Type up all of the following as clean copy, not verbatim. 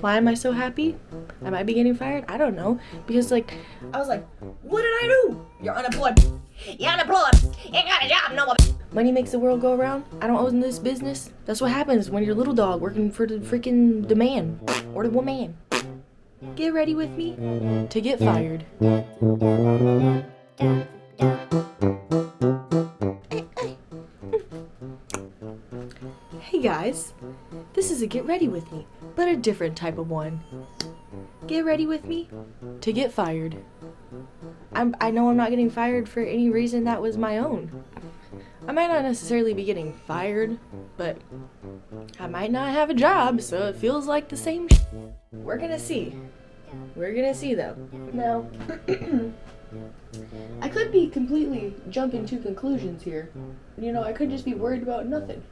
Why am I so happy? I might be getting fired? I don't know. Because I was like, what did I do? You're unemployed. You're unemployed. You ain't got a job no more. Money makes the world go around. I don't own this business. That's what happens when you're a little dog working for the freaking man or the woman. Get ready with me to get fired. Hey guys, this is a get ready with me, but a different type of one. Get ready with me to get fired. I know I'm not getting fired for any reason that was my own. I might not necessarily be getting fired, but I might not have a job, so it feels like the same We're gonna see. We're gonna see though. Now, I could be completely jumping to conclusions here. You know, I could just be worried about nothing.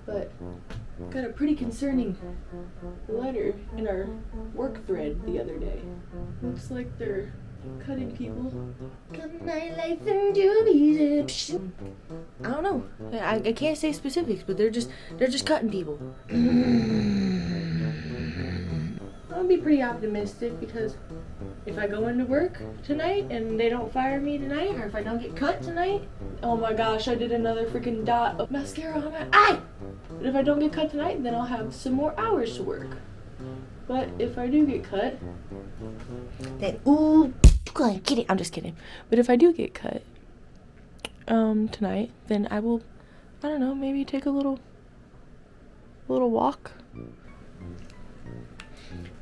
But got a pretty concerning letter in our work thread the other day. Looks like they're cutting people. Cut my life into pieces. I don't know. I can't say specifics, but they're just cutting people. I'll be pretty optimistic because if I go into work tonight and they don't fire me tonight, or if I don't get cut tonight, oh my gosh, I did another freaking dot of mascara on my eye. But if I don't get cut tonight, then I'll have some more hours to work. But if I do get cut, then ooh, I'm kidding. I'm just kidding. But if I do get cut tonight, then I will, I don't know, maybe take a little walk.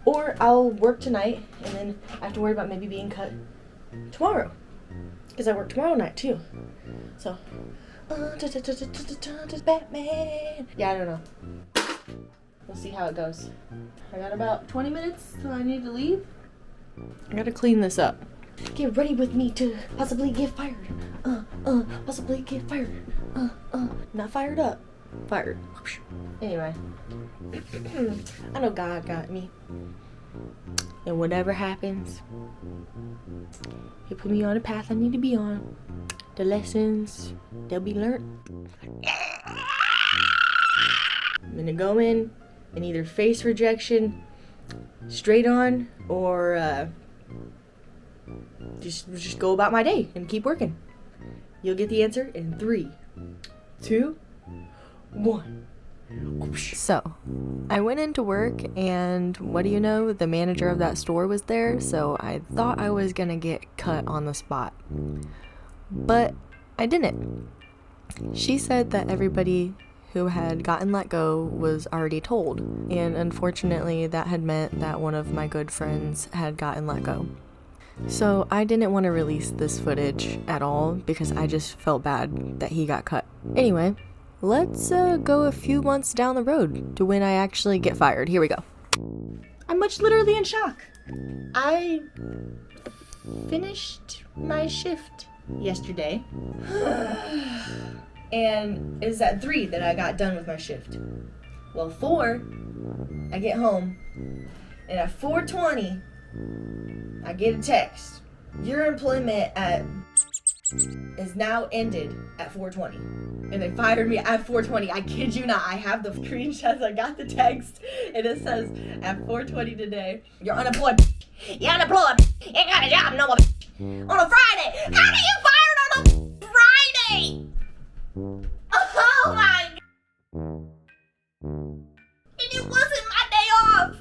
Or I'll work tonight, and then I have to worry about maybe being cut tomorrow. Because I work tomorrow night, too. So, Batman. Yeah, I don't know. We'll see how it goes. I got about 20 minutes till I need to leave. I gotta clean this up. Get ready with me to possibly get fired. Possibly get fired. Not fired up. Fired. Anyway. I know God got me. And whatever happens, He put me on a path I need to be on. The lessons, they'll be learned. I'm gonna go in and either face rejection straight on or just go about my day and keep working. You'll get the answer in 3, 2, 1. So, I went into work, and what do you know, the manager of that store was there, so I thought I was gonna get cut on the spot. But I didn't. She said that everybody who had gotten let go was already told, and unfortunately that had meant that one of my good friends had gotten let go. So I didn't want to release this footage at all because I just felt bad that he got cut. Anyway, let's go a few months down the road to when I actually get fired. Here we go. I'm literally in shock. I finished my shift yesterday. And it's at 3 that I got done with my shift. Well, 4, I get home. And at 4:20, I get a text. Your employment is now ended at 4:20. And they fired me at 4:20. I kid you not. I have the screenshots. I got the text. And it says, at 4:20 today, you're unemployed. You're unemployed. You ain't got a job no more. On a Friday. How do you fired on a Friday? Oh my God. And it wasn't my day off.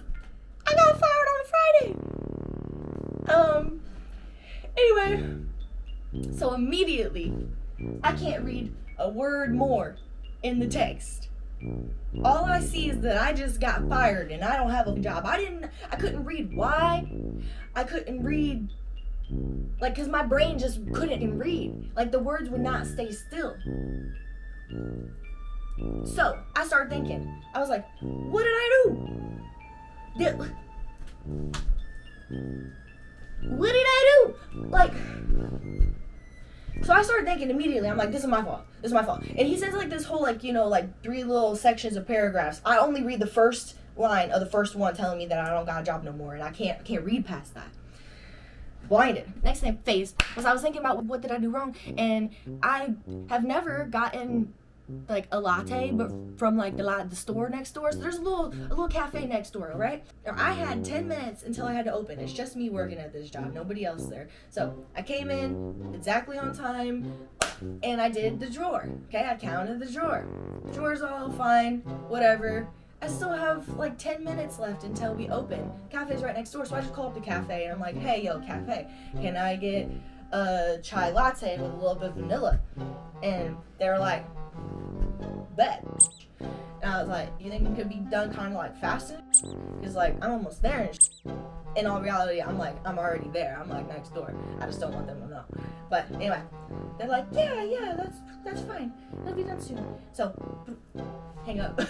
I got fired on a Friday. Anyway. So immediately, I can't read a word more in the text. All I see is that I just got fired and I don't have a job. I couldn't read why. I couldn't read, cause my brain just couldn't read. The words would not stay still. So, I started thinking. I was like, what did I do? What did I do? So I started thinking immediately, I'm like, this is my fault. This is my fault. And he says this whole 3 little sections of paragraphs. I only read the first line of the first one telling me that I don't got a job no more and I can't read past that. Blinded. Next phase was I was thinking about what did I do wrong, and I have never gotten like a latte, but from like the store next door. So there's a little cafe next door, right? Now I had 10 minutes until I had to open. It's just me working at this job, nobody else there. So I came in exactly on time, and I did the drawer. Okay, I counted the drawer. Drawer's all fine, whatever. I still have like 10 minutes left until we open. Cafe's right next door, so I just call up the cafe and I'm like, hey, yo, cafe, can I get a chai latte with a little bit of vanilla? And they were like, bet. And I was like, you think it could be done kind of like faster? Because like, I'm almost there. And in all reality, I'm already there. I'm like next door. I just don't want them to know. But anyway, they're like, yeah, that's fine. It'll be done soon. So, hang up.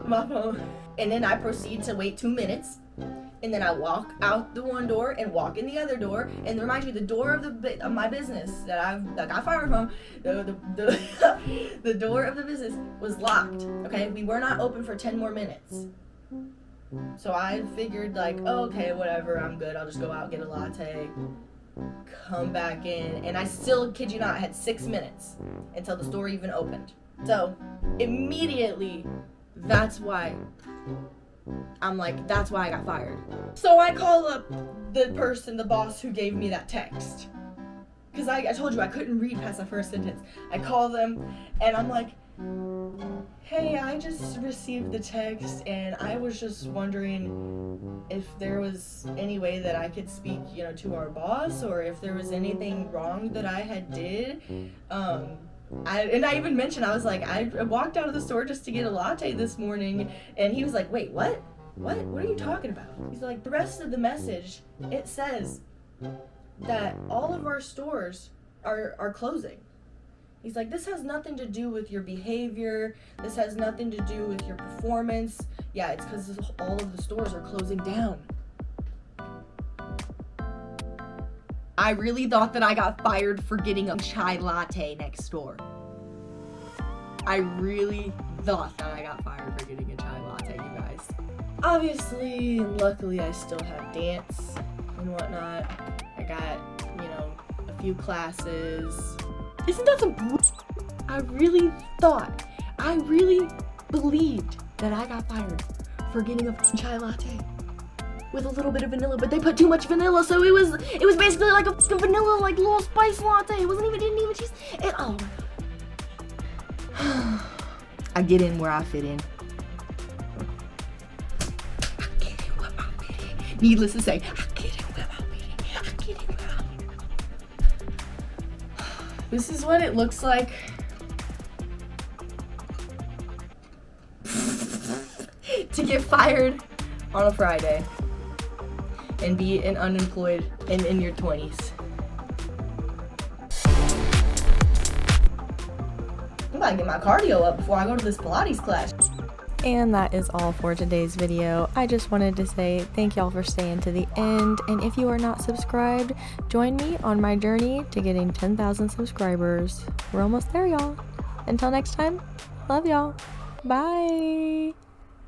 My phone. And then I proceed to wait 2 minutes. And then I walk out the one door and walk in the other door. And remind you, the door of my business that got fired from, the door of the business was locked. Okay, we were not open for 10 more minutes. So I figured like, oh, okay, whatever, I'm good. I'll just go out, get a latte, come back in. And I still, kid you not, had 6 minutes until the store even opened. So immediately, that's why I got fired. So I call up the boss who gave me that text. Because I told you I couldn't read past the first sentence. I call them and I'm like, hey, I just received the text and I was just wondering if there was any way that I could speak, to our boss, or if there was anything wrong that I had did. I even mentioned, I was like, I walked out of the store just to get a latte this morning, and he was like, wait, what? What are you talking about? He's like, the rest of the message, it says that all of our stores are closing. He's like, this has nothing to do with your behavior. This has nothing to do with your performance. Yeah, it's because all of the stores are closing down. I really thought that I got fired for getting a chai latte next door. I really thought that I got fired for getting a chai latte, you guys. Obviously, and luckily, I still have dance and whatnot. I got, a few classes. Isn't that some I really believed that I got fired for getting a chai latte with a little bit of vanilla, but they put too much vanilla, so it was basically like a vanilla, like little spice latte. It didn't even taste it. Oh my god. I get in where I fit in. Needless to say, I get in where I fit in. This is what it looks like to get fired on a Friday and be an unemployed and in your 20s. I'm about to get my cardio up before I go to this Pilates class. And that is all for today's video. I just wanted to say thank y'all for staying to the end. And if you are not subscribed, join me on my journey to getting 10,000 subscribers. We're almost there, y'all. Until next time, love y'all. Bye.